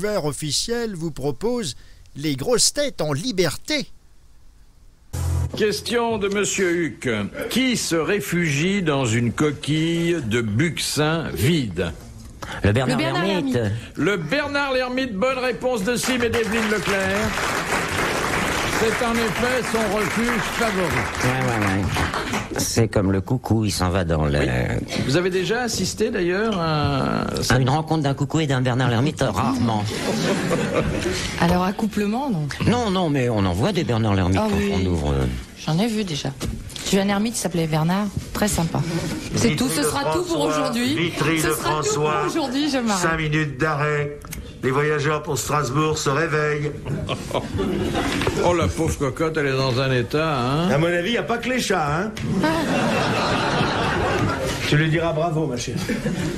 Vancouver officiel vous propose les grosses têtes en liberté. Question de Monsieur Huck. Qui se réfugie dans une coquille de Buxin vide? Le Bernard Lermite. Le Bernard Lermite, bonne réponse de Sim et d'Evelyne Leclerc. C'est en effet son refuge favori. Ouais. C'est comme le coucou, il s'en va dans le... Oui. Vous avez déjà assisté d'ailleurs à une rencontre d'un coucou et d'un Bernard Lermite, rarement. Alors, accouplement, non? Non, mais on en voit des Bernard Lermite quand on ouvre... J'en ai vu déjà. J'ai un ermite qui s'appelait Bernard, très sympa. C'est tout, ce sera tout pour aujourd'hui. Vitry de François, 5 minutes d'arrêt. Les voyageurs pour Strasbourg se réveillent. Oh, la pauvre cocotte, elle est dans un état, hein? À mon avis, il n'y a pas que les chats, hein? Tu lui diras bravo, ma chérie.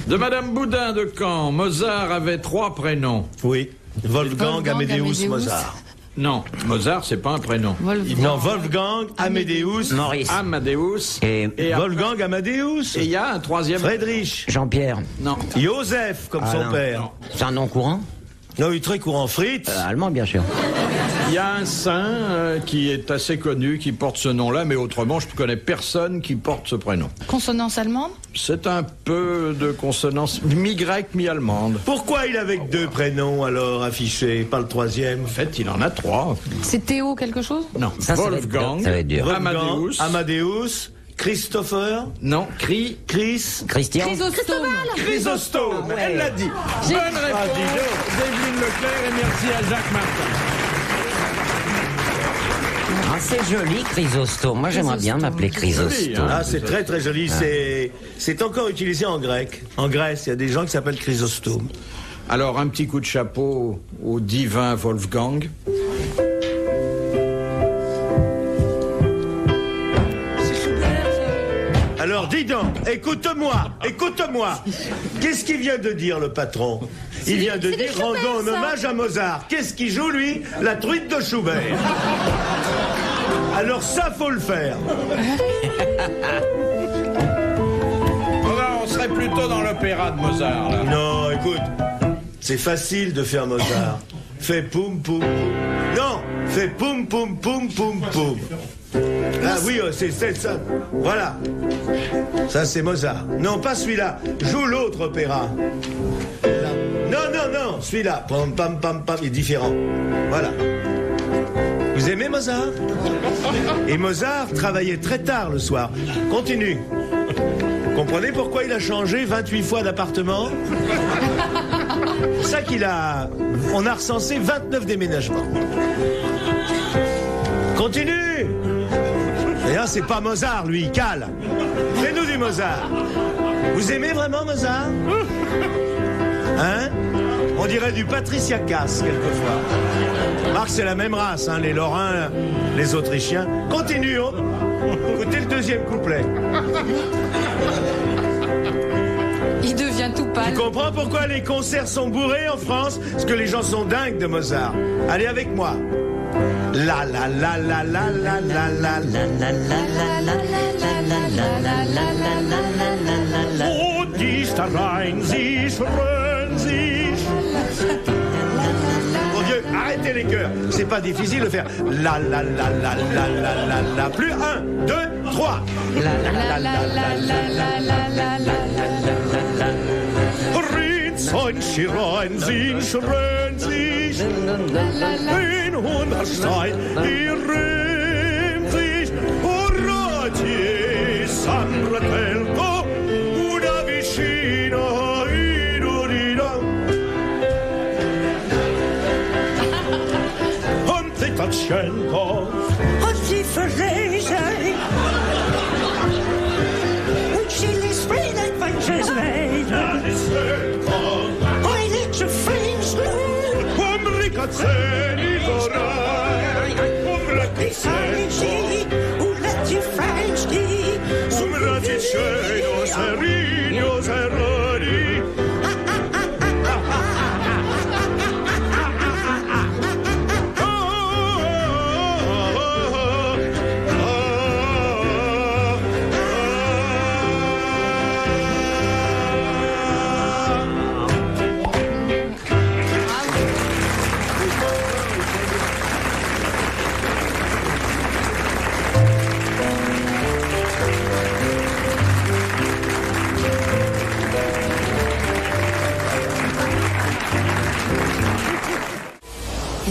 De Madame Boudin de Caen, Mozart avait 3 prénoms. Oui, Wolfgang Amadeus Mozart. Non, Mozart, c'est pas un prénom. Non, Wolfgang Amadeus Maurice. Amadeus. Et Wolfgang Amadeus. Et il y a un troisième. Friedrich. Jean-Pierre. Non. Joseph, comme son père. Non. C'est un nom courant? Non, il est très courant. Fritz. Allemand, bien sûr. Il y a un saint qui est assez connu, qui porte ce nom-là, mais autrement, je ne connais personne qui porte ce prénom. Consonance allemande? C'est un peu de consonance mi-grecque, mi-allemande. Pourquoi il avait que 2 prénoms, alors, affichés, pas le troisième? En fait, il en a 3. C'est Théo quelque chose? Non. Ça va Wolfgang, être dur. Amadeus. Christopher. Non. Chris. Christian. Chrysostome. Ouais. Elle l'a dit. Bonne réponse d'Evelyne Leclerc et merci à Jacques Martin. Ah, c'est joli, Chrysostome. Moi, j'aimerais bien m'appeler Chrysostome. Hein, Ah, c'est très très joli. C'est encore utilisé en grec. En Grèce, il y a des gens qui s'appellent Chrysostome. Alors, un petit coup de chapeau au divin Wolfgang. Alors, dis donc, écoute-moi. Qu'est-ce qu'il vient de dire, le patron? Il vient de dire, rendons un hommage à Mozart. Qu'est-ce qu'il joue, lui? La truite de Schubert. Alors ça, faut le faire. On serait plutôt dans l'opéra de Mozart, là. Non, écoute, c'est facile de faire Mozart. Fais poum poum poum. Non, fais poum poum poum poum poum. Ah oui, c'est ça. Voilà. Ça, c'est Mozart. Non, pas celui-là. Joue l'autre opéra. Non, celui-là. Pam, pam, pam, pam. Il est différent. Voilà. Vous aimez Mozart? Et Mozart travaillait très tard le soir. Continue. Comprenez pourquoi il a changé 28 fois d'appartement? C'est ça qu'il a... On a recensé 29 déménagements. Continue. Et là, c'est pas Mozart, lui, cale. Fais-nous du Mozart. Vous aimez vraiment Mozart? Hein? On dirait du Patricia Cass, quelquefois. Marc, c'est la même race, hein, les Lorrains, les Autrichiens. Continuons. Écoutez le deuxième couplet. Il devient tout pâle. Tu comprends pourquoi les concerts sont bourrés en France? Parce que les gens sont dingues de Mozart. Allez avec moi. La la la la la la la la la la la. Oh, die Stein, sie schreien, sie. Mon Dieu, arrêtez les chœurs. C'est pas difficile de faire la la la la la la la la. Plus 1, 2, 3. La la la la la la la la la. Ritzon, schreien, sie schreien, sie. In Hundertstein, die rühmt sich, Horatie, Sandra Telko, Uda Vicina, Idurida. Und Titatschenko, Und sie verlesen. Und sie ließ Frieden von Schweden. Heilige Frieden, Umrikatzeni,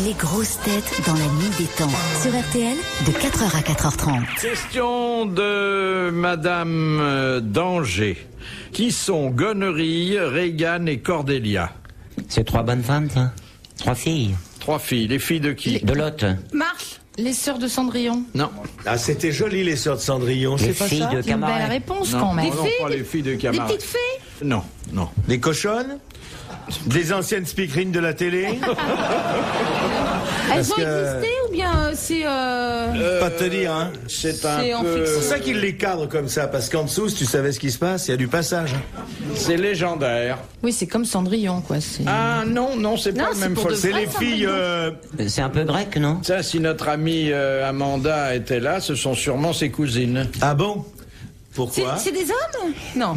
Les grosses têtes dans la nuit des temps. Sur RTL, de 4h à 4h30. Question de Madame Danger. Qui sont Gonerille, Reagan et Cordelia? C'est 3 bonnes femmes, ça? 3 filles? 3 filles. Les filles de qui? De Lot. Marche. Les sœurs de Cendrillon. Non. Ah, c'était joli, les sœurs de Cendrillon. Les C'est pas filles ça? de C'est une belle Camaret. réponse Non, quand même. non, pas les filles de Des Camaret. petites fées. Non, non. Des cochonnes? Des anciennes speakerines de la télé? Elles Parce ont que- existé ou bien c'est... Pas te dire, hein. C'est un C'est en peu... fiction. C'est ça qu'ils les cadrent comme ça, parce qu'en dessous, si tu savais ce qui se passe, il y a du passage. C'est légendaire. Oui, c'est comme Cendrillon, quoi. Ah non, non, c'est Non, pas le c'est même pour de folklore. C'est les Cendrillon. filles... C'est un peu grec, non? Ça, si notre amie Amanda était là, ce sont sûrement ses cousines. Ah bon? Pourquoi? C'est des hommes? Non.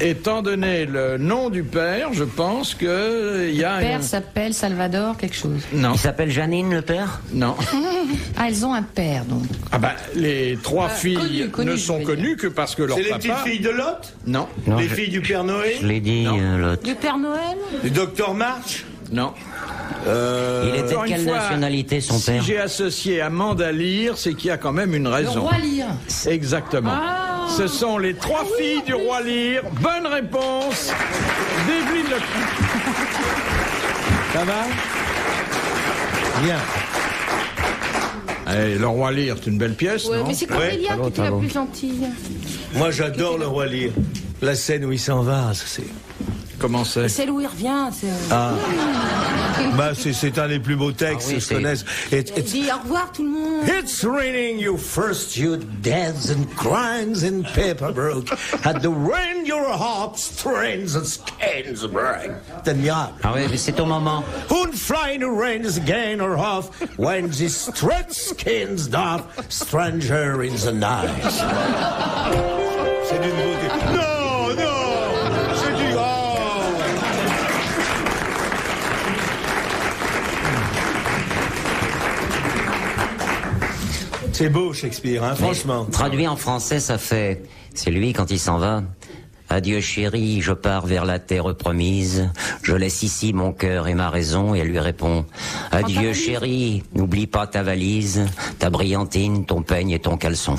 Étant donné le nom du père, je pense que il y a Le père s'appelle Salvador quelque chose. Non, Il s'appelle Janine, le père? non. Ah, elles ont un père, donc. Ah ben, les 3 filles connues, ne je sont veux connues que parce que leur C'est les papa... petites filles de Lot? Non, Non, Les je- filles du Père Noé? Je l'ai dit, Non. Lot. Du Père Noël? Du Docteur March? non. Il était Encore de une quelle fois, nationalité, son si père? j'ai associé Amanda Lear, c'est qu'il y a quand même une Le raison. roi Lear. Exactement. Ce sont les 3 filles du roi Lear. Bonne réponse d'Evelyne Leclerc. Ça va? Bien. Eh, le roi Lear, c'est une belle pièce, Ouais, non? mais c'est Cordelia qui était la allô. plus gentille. Moi, j'adore le roi Lear. La scène où il s'en va, ça, c'est... Comment c'est? Celle où il revient, c'est... Ah. Bah, c'est un des plus beaux textes Ah oui, que je c'est- connaisse. Il dit au revoir tout le monde. It's raining, you first, you deads and grinds in Paperbrook. At the rain, your heart strains and skins break. C'est admirable. Ah oui, mais c'est au moment. Und flying rains again or off, when the stretch skins doth, stranger in the night. C'est d'une beauté. Non, non! C'est du... Oh! C'est beau, Shakespeare, hein, franchement. Traduit en français, ça fait... C'est lui quand il s'en va. Adieu chérie, je pars vers la terre promise. Je laisse ici mon cœur et ma raison. Et elle lui répond. Adieu chérie, n'oublie pas ta valise, ta brillantine, ton peigne et ton caleçon.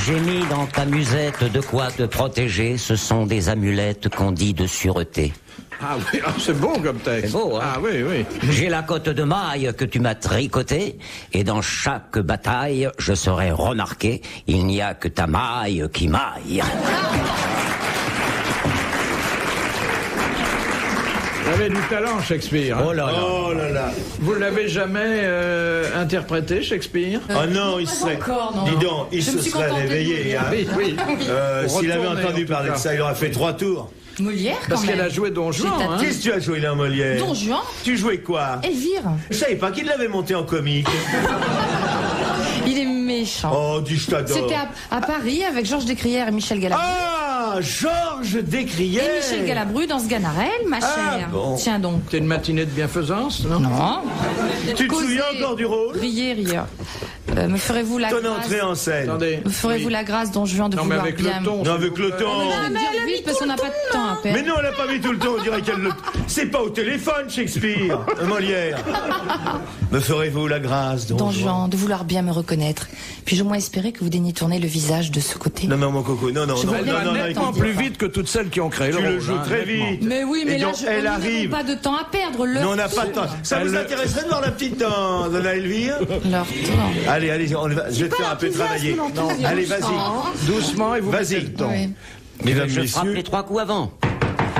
J'ai mis dans ta musette de quoi te protéger. Ce sont des amulettes qu'on dit de sûreté. Ah oui, ah, c'est beau comme texte. C'est beau, hein? Ah oui, oui. J'ai la cotte de maille que tu m'as tricotée, et dans chaque bataille, je serai remarqué, il n'y a que ta maille qui maille. Vous avez du talent, Shakespeare. hein. Oh là là. Oh là là. Vous l'avez jamais interprété, Shakespeare? Oh non, il serait... encore, non. Dis donc, il Je me se suis serait contentée de réveillé. dire. Hein. Oui, oui. S'il avait Retournez, entendu en tout parler de cas. ça, il aurait fait 3 tours. Molière, quand Parce même. qu'elle a joué Don Juan. J'ai Hein. Qu'est-ce que tu as joué là, Molière? Don Juan, Tu jouais quoi? Elvire. Je savais pas qu'il l'avait monté en comique. Il est méchant. Oh, dis je t'adore. C'était à Paris avec Georges Descrières et Michel Galabru. Ah, Georges Descrières. Et Michel Galabru dans ce Ganarelle, ma chère. bon. Tiens donc. C'est une matinée de bienfaisance, non? Non. Tu te Causez, souviens encore du rôle? Riez, rieur. Me ferez-vous la Ton grâce entrée en scène. Attendez. Me ferez-vous la grâce, Don Juan, de Non, mais vouloir avec bien... le ton. Non, avec le temps. On va dire vite parce qu'on n'a pas de temps à Mais perdre. non, elle a pas mis tout le temps, on dirait qu'elle le... C'est pas au téléphone, Shakespeare. Molière. Me ferez-vous la grâce, Don Juan, de vouloir bien me reconnaître. Puis-je au moins espérer que vous daignez tourner le visage de ce côté? Non, mon coco, non, Je vois Elle bien va le nettement temps, plus enfin. vite que toutes celles qui ont créé le Tu rôle. le joues hein, très nettement. vite. Mais oui, mais Et là, donc, elle nous n'avons arrive. pas de temps à perdre. Mais Leur on n'a pas de temps. Ça vous intéresserait de voir la petite dans la Elvire? Leur tour. Allez, allez, je vais te faire un peu travailler. Non. Allez, vas-y. Doucement et vous Vas-y. mettez le ton. Oui. Mesdames, Je frappe messieurs, les 3 coups avant.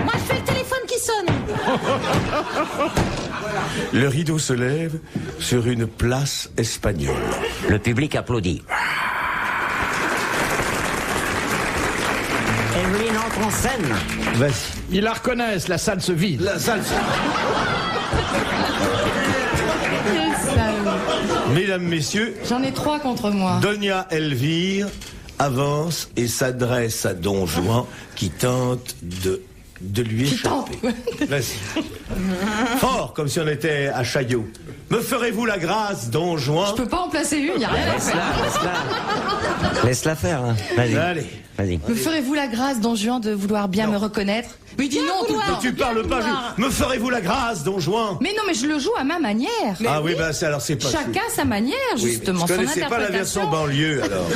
Moi, je fais le téléphone qui sonne. le rideau se lève sur une place espagnole. Le public applaudit. Evelyne entre en scène. Vas-y. Ils la reconnaissent, la salle se vide. La salle. Quel salaud. Mesdames, messieurs, J'en ai 3 contre moi. Donia Elvire avance et s'adresse à Don Juan qui tente de de lui échapper. Vas-y. Fort, comme si on était à Chaillot. Me ferez-vous la grâce, Don Juan? Je peux pas en placer une, y a rien à faire. Laisse-la faire. Hein. Vas-y. Allez. Vas-y. Me ferez-vous la grâce, Don Juan, de vouloir bien me reconnaître? Oui, dis non tout le temps. Tu parles pas. Me ferez-vous la grâce, Don Juan? Mais non, mais je le joue à ma manière. Ah oui, bah alors c'est pas... Chacun sa manière, justement, je son connaissais pas la version interprétation. banlieue, alors.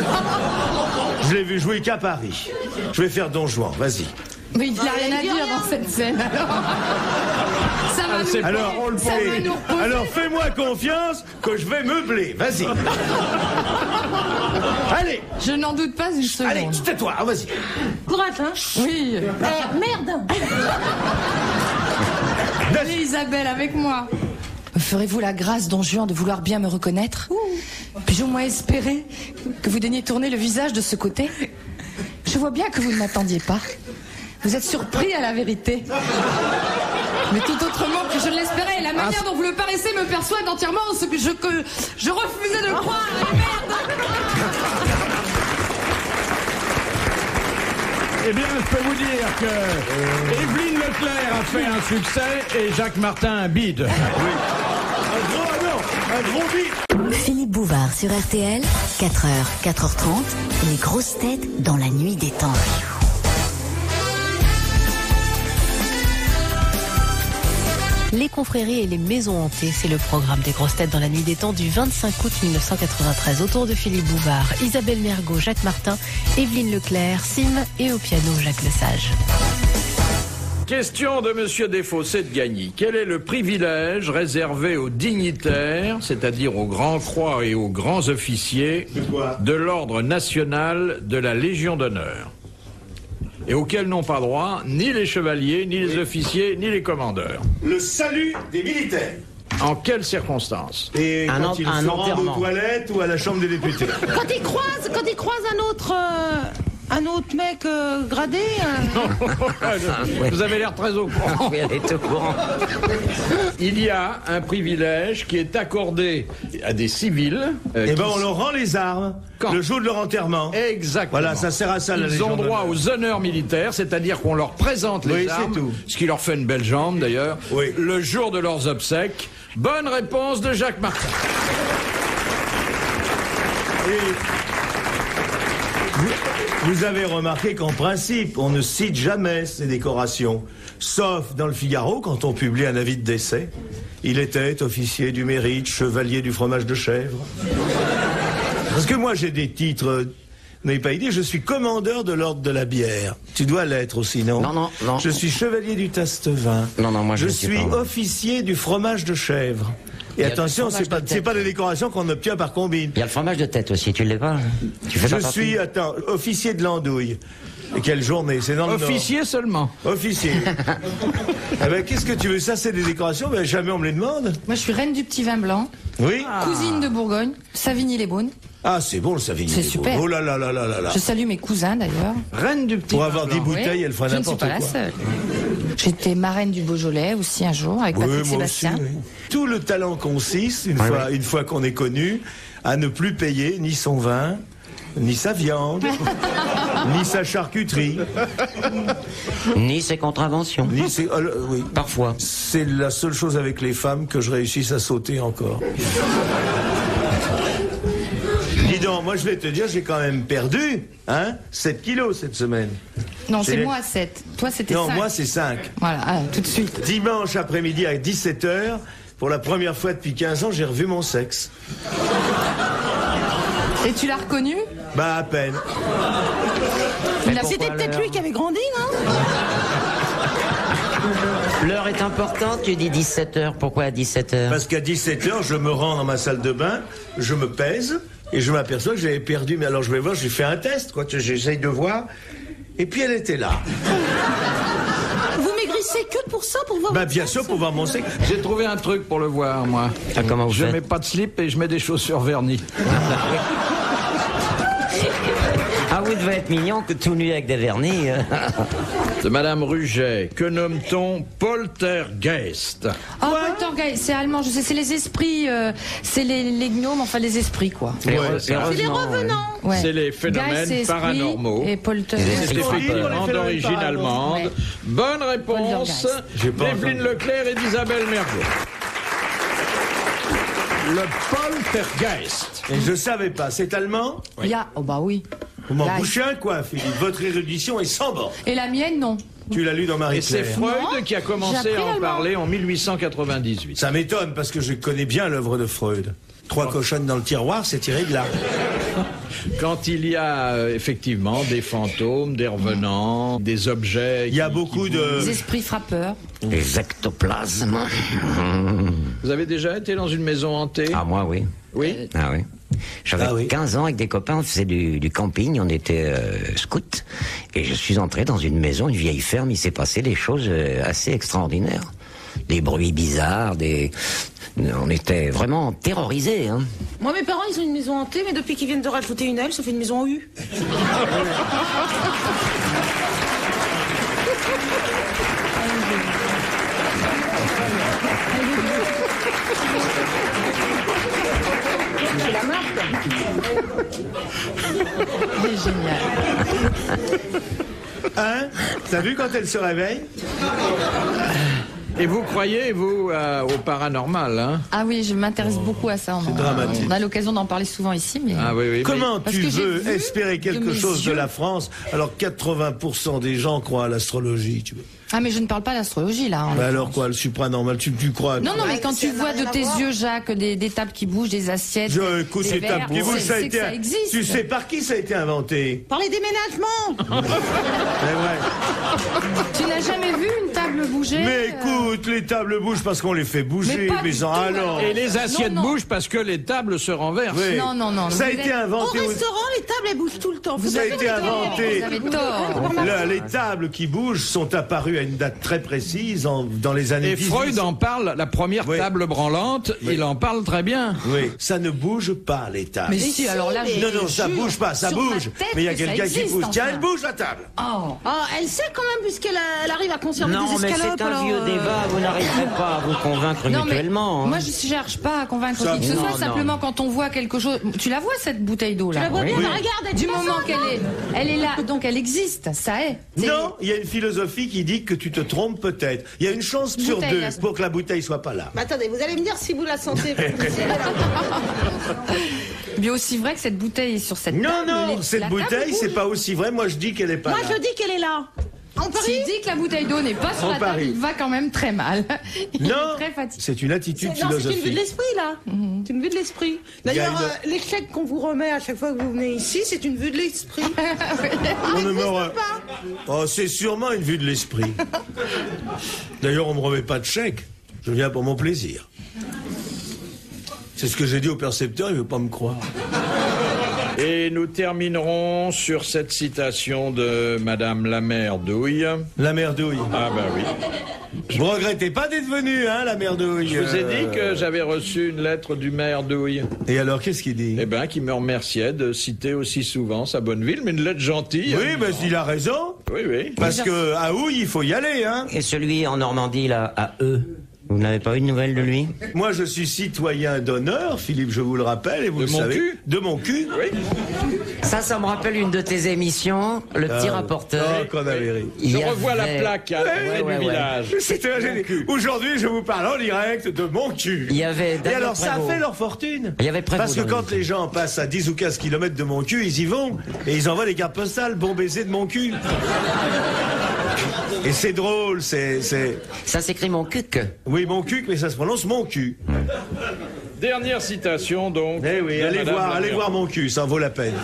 Je l'ai vu jouer qu'à Paris. Je vais faire Don Juan, vas-y. Mais il n'a rien à dire dans cette scène, alors. Ça va nous... Alors, on le Ça va fait. nous reposer. Alors, fais-moi confiance que je vais meubler. Vas-y. Allez, Je n'en doute pas une seconde. allez, tais-toi, vas-y. Courage, hein. Oui. Merde. Allez, Isabelle, avec moi. Me ferez-vous la grâce, Don Juan, de vouloir bien me reconnaître? Puis-je au moins espérer que vous daigniez tourner le visage de ce côté? Je vois bien que vous ne m'attendiez pas. Vous êtes surpris à la vérité. Mais tout autrement que je ne l'espérais. La manière dont vous le paraissez me persuade entièrement ce que je refusais de croire. Merde. Eh bien, je peux vous dire que Évelyne Leclerc a fait un succès et Jacques Martin un bide. Un gros bide. Philippe Bouvard sur RTL, 4h, 4h30, les grosses têtes dans la nuit des temps. Les confréries et les maisons hantées, c'est le programme des grosses têtes dans la nuit des temps du 25 août 1993. Autour de Philippe Bouvard, Isabelle Mergo, Jacques Martin, Évelyne Leclerc, Sim et au piano Jacques Lesage. Question de Monsieur Desfossés de Gagny. Quel est le privilège réservé aux dignitaires, c'est-à-dire aux grands croix et aux grands officiers de l'ordre national de la Légion d'honneur, et auquel n'ont pas droit ni les chevaliers, ni les officiers, ni les commandeurs? Le salut des militaires. En quelles circonstances? Et quand ils se rendent enterrement. aux toilettes ou à la Chambre des députés. Quand il croise un autre mec gradé. Vous avez l'air très au courant. Oui, elle est au courant. Il y a un privilège qui est accordé à des civils. Eh ben, on leur rend les armes Quand le jour de leur enterrement. Exactement. Voilà, ça sert à ça, la Ils Légion ont droit d'honneur. aux honneurs militaires, c'est-à-dire qu'on leur présente les Oui, c'est armes, tout. ce qui leur fait une belle jambe d'ailleurs, Oui. le jour de leurs obsèques. Bonne réponse de Jacques Martin. Vous avez remarqué qu'en principe, on ne cite jamais ces décorations, sauf dans le Figaro, quand on publie un avis de décès. Il était officier du mérite, chevalier du fromage de chèvre. Parce que moi, j'ai des titres... Vous n'avez pas idée, je suis commandeur de l'ordre de la bière. Tu dois l'être aussi, non? Non. Je suis chevalier du taste-vin. Non, moi je ne suis suis pas. officier du fromage de chèvre. Et Il y a attention, du fromage de c'est tête. pas des décorations qu'on obtient par combine. Il y a le fromage de tête aussi, tu l'es pas? Tu fais Je pas partie? suis, officier de l'andouille. Et quelle journée, c'est dans le Nord. Officier seulement. Officier. Eh ben, qu'est-ce que tu veux? Ça, c'est des décorations? Ben, jamais on me les demande. Moi, je suis reine du petit vin blanc, Oui? cousine de Bourgogne, Savigny-les-Beaunes. Ah, c'est bon, le Savigny. C'est super. Oh là là là là là là. Je salue mes cousins, d'ailleurs. Reine du petit Pour vin avoir blanc. 10 bouteilles, Oui, elle fera je ne suis n'importe pas quoi. la seule. J'étais marraine du Beaujolais aussi un jour avec Oui, Patrick moi aussi, Sébastien. oui. Tout le talent consiste, Oui. une fois qu'on est connu, à ne plus payer ni son vin, ni sa viande, ni sa charcuterie, Ni ses contraventions. ni ses... oui. Parfois. C'est la seule chose avec les femmes que je réussisse à sauter encore. Dis donc, moi je vais te dire, j'ai quand même perdu, 7 kilos cette semaine. Non, c'est les- moi à 7. Toi, c'était 5. Non, moi c'est 5. Voilà, tout de suite. Dimanche après-midi à 17h, pour la première fois depuis 15 ans, j'ai revu mon sexe. Et tu l'as reconnu? Bah à peine. C'était peut-être lui qui avait grandi, non? L'heure est importante, tu dis 17h. Pourquoi à 17h? Parce qu'à 17h, je me rends dans ma salle de bain, je me pèse, et je m'aperçois que j'avais perdu. Mais alors je vais voir, j'ai fait un test, quoi. J'essaye de voir. Et puis elle était là. Vous maigrissez que pour ça, pour voir Bah votre bien sexe sûr, pour voir mon sexe. J'ai trouvé un truc pour le voir, moi. Ah, comment vous Je faites? mets pas de slip et je mets des chaussures vernies. Ah vous devez être mignon que tout nu avec des vernis. De Madame Ruget, que nomme-t-on poltergeist? Oh, poltergeist, c'est allemand, je sais, c'est les esprits, c'est les gnomes, enfin les esprits, quoi. C'est les revenants. Ouais. C'est les Geist, phénomènes c'est esprit, paranormaux. Et poltergeist. C'est effectivement d'origine allemande. Ouais. Bonne réponse d'Evelyne Leclerc et d'Isabelle Mergo. Le poltergeist. Et je savais pas, c'est allemand? Il y a, oh bah oui. Vous m'en Geist. bouchez un coin, Philippe. Votre érudition est sans borne. Et la mienne, non. Tu l'as lu dans Et c'est Marie-Claire. Freud qui a commencé j'ai appris à en l'allemand. parler en 1898. Ça m'étonne parce que je connais bien l'œuvre de Freud. 3 cochonnes dans le tiroir, c'est tiré de là. Quand il y a effectivement des fantômes, des revenants, des objets... Il y a beaucoup de... Les esprits frappeurs. Les ectoplasmes. Vous avez déjà été dans une maison hantée? Ah, moi, oui. Oui. Ah oui. J'avais Ah oui. 15 ans avec des copains, on faisait du camping, on était scouts. Et je suis entré dans une maison, une vieille ferme, il s'est passé des choses assez extraordinaires. Des bruits bizarres, on était vraiment terrorisés. Hein. Moi, mes parents, ils ont une maison hantée, mais depuis qu'ils viennent de rajouter une aile, ça fait une maison en U. C'est la marque. C'est génial. Hein? T'as vu quand elle se réveille? Et vous croyez, vous, au paranormal, hein? Ah oui, je m'intéresse beaucoup à ça. C'est dramatique. On a l'occasion d'en parler souvent ici, mais... Ah oui, oui. Comment Parce tu que j'ai veux vu espérer de quelque mes chose de yeux. la France alors que 80% des gens croient à l'astrologie, tu vois? Ah, mais je ne parle pas d'astrologie, là. en Bah alors l'occurrence. quoi, le supranormal, tu crois? Non, non, mais quand tu vois de tes yeux, Jacques, des tables qui bougent, des assiettes, Écoute, des les verres, tables qui bougent, ça a c'est été... que ça existe. Tu sais par qui ça a été inventé? Par les déménagements. C'est vrai. Tu n'as jamais vu une table bouger? Mais écoute, les tables bougent parce qu'on les fait bouger, Mais pas mais du en tout, allant. Et les assiettes Non, non. bougent parce que les tables se renversent. Oui. Non, non, non. Ça a Vous été êtes- Au inventé. restaurant, les tables, elles bougent tout le temps. Ça a été inventé. Vous avez tort. Les tables qui bougent sont apparues à une date très précise dans les années Et 18. Freud en parle, la première Oui. table branlante, Oui. il en parle très bien. Oui, ça ne bouge pas les tables. Mais si, alors là, je Non, te non, ça jure, bouge pas, ça sur ma bouge. tête Mais il y a que ça quelqu'un qui existe, bouge. Tiens, enfin. elle bouge la table. Oh. Ah, elle sait quand même, puisqu'elle arrive à conserver Non, des mais escalopes. c'est un alors, vieux débat, vous n'arriverez pas à vous convaincre Non, mais mutuellement. hein. moi, je cherche pas à convaincre Ça, qui que ce non, soit. non. Simplement, quand on voit quelque chose... Tu la vois, cette bouteille d'eau, là? Tu la vois bien, Oui. bah, regarde, elle Du est moment innocente, hein. elle est là, donc elle existe, ça est. C'est- Non, il y a une philosophie qui dit que tu te trompes peut-être. Il y a une chance sur Bouteille, 2 là. pour que la bouteille soit pas là. Bah, attendez, vous allez me dire si vous la sentez. Bien aussi vrai que cette bouteille est sur cette Non, table. non, la cette table bouteille, bouge. c'est pas aussi vrai. Moi, je dis qu'elle est pas Moi, là. je dis qu'elle est là. On parie? S'il dit que la bouteille d'eau n'est pas sur On la table, parie. il va quand même très mal. Il Non, est très fatigué. c'est une attitude Non, c'est une vue de philosophique. l'esprit, là. C'est une vue de l'esprit. D'ailleurs, Il y a l'échec qu'on vous remet à chaque fois que vous venez ici, c'est une vue de l'esprit. On ne me re- Oh, c'est sûrement une vue de l'esprit. D'ailleurs, on me remet pas de chèque. Je viens pour mon plaisir. C'est ce que j'ai dit au percepteur, il veut pas me croire. Et nous terminerons sur cette citation de Madame la mère Douille. La merdouille. Ah bah oui. Vous regrettez pas d'être venu, hein, la merdouille. Je vous ai dit que j'avais reçu une lettre du maire Douille. Et alors, qu'est-ce qu'il dit? Eh ben, qui me remerciait de citer aussi souvent sa bonne ville, mais une lettre gentille. Oui, ben, il a raison. Oui, oui. Parce que à Houille, il faut y aller, hein. Et celui en Normandie, là, à eux, vous n'avez pas eu de nouvelles de lui? Moi, je suis citoyen d'honneur, Philippe, je vous le rappelle, et vous De le mon savez. cul De mon cul. Oui. Ça me rappelle une de tes émissions, le petit rapporteur. Oh, qu'on avait ri. Il Je y revois avait- la plaque à l'entrée Ouais, du ouais. village. C'était génial. Aujourd'hui, je vous parle en direct de mon cul. Il y avait Et Daniel alors, ça a Prévost. fait leur fortune. Il y avait Prévost Parce que dans quand le- les gens passent à 10 ou 15 kilomètres de mon cul, ils y vont. Et ils envoient des cartes postales. Bon baiser de mon cul. Et c'est drôle, c'est... Ça s'écrit mon cuc. Oui, mon cul, mais ça se prononce mon cul. Dernière citation, donc. Eh oui, de allez Madame la voir mère. mon cul, ça en vaut la peine.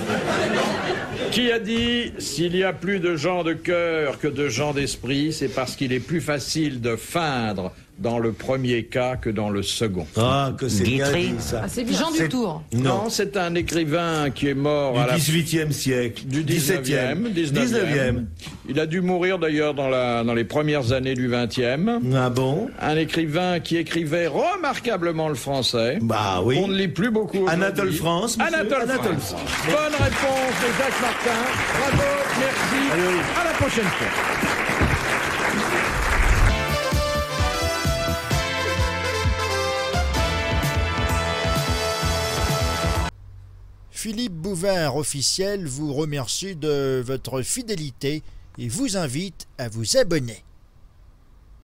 Qui a dit « S'il y a plus de gens de cœur que de gens d'esprit, c'est parce qu'il est plus facile de feindre dans le premier cas que dans le second. Ah, que c'est bien Guitry. dit, ça. Ah, c'est bien. Jean C'est- Dutour. Non, c'est un écrivain qui est mort à la Du 18e siècle. du 19e. 19e. Il a dû mourir d'ailleurs dans les premières années du 20e. Ah bon? Un écrivain qui écrivait remarquablement le français. Bah oui. On ne lit plus beaucoup aujourd'hui. Anatole France, monsieur. Anatole France. Bonne réponse de Jacques Martin. Bravo, merci. Allez, oui. À la prochaine fois. Philippe Bouvard, officiel, vous remercie de votre fidélité et vous invite à vous abonner.